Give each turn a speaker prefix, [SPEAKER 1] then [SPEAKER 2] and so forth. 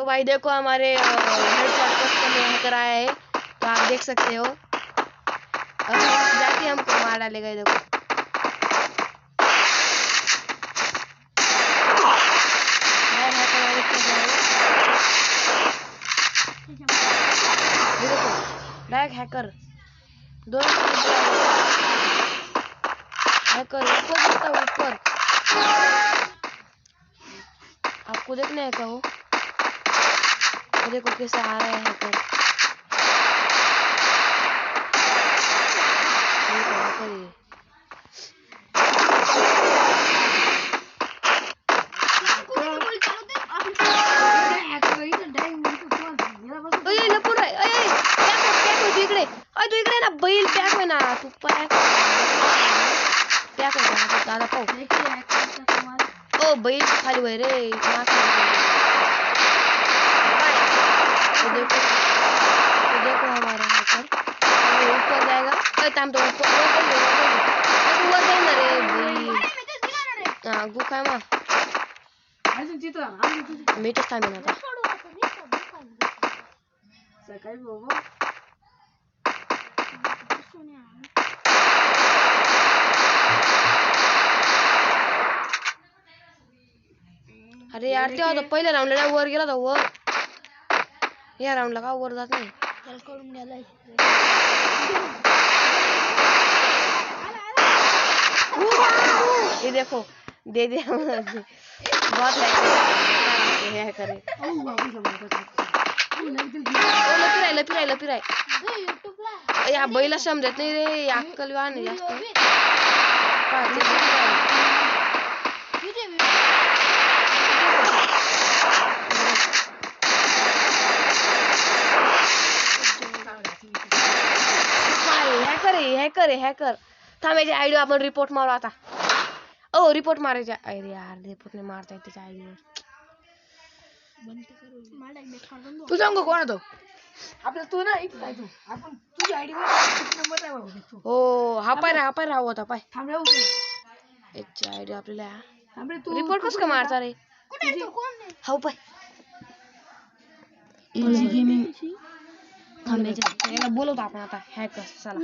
[SPEAKER 1] भाई देखो हमारे हेडशॉट कस्टम में हैकर आया है, तो आप देख सकते हो। अब जाके हमको मार डालेगा, ये देखो। ये देखो डायरेक्ट हैकर, दोनों हैकर ऊपर। आपको देखना है क्या? वो देखो कैसे आ रहा है हैकर। तू इकडे ना बैल पॅक होय ना, तू पॅक होता दादा पाहू। ओ बैल खाली वय रे, देखो हमारा हैकर ऊपर जाएगा। टाइम तो ऊपर जाए ना रे बैल। हाँ गुफा में मीटच टाइम ना था। अरे यार तेव्हा तो पहिल्या राऊंडला वर गेला, तो वर या राऊंडला का वर जात नाही। ये देखो दे बहुत हैकर है। लपिराय या बैला समजत नाही रे, अक्कल वाहन जास्त। हैकर थांबायची आयडी आपण रिपोर्ट मारू आता। ओ रिपोर्ट मारायचा। अरे यार रिपोर्ट नाही मारता येत त्याच्या आयडीवर।
[SPEAKER 2] तू सांग कोण होतो आपला? तू ना इथे जायचो आपण, तुझी आयडी नंबर आहे बाबा।
[SPEAKER 1] हो हा पाय राव होता पाय।
[SPEAKER 2] थांब रे
[SPEAKER 1] याची आयडी आपल्याला
[SPEAKER 2] थांब रे, तू
[SPEAKER 1] रिपोर्ट कसं का मारता रे? हो पाय गेमिंग थांबायचं, याला बोलवतो आपण आता हॅकर। चला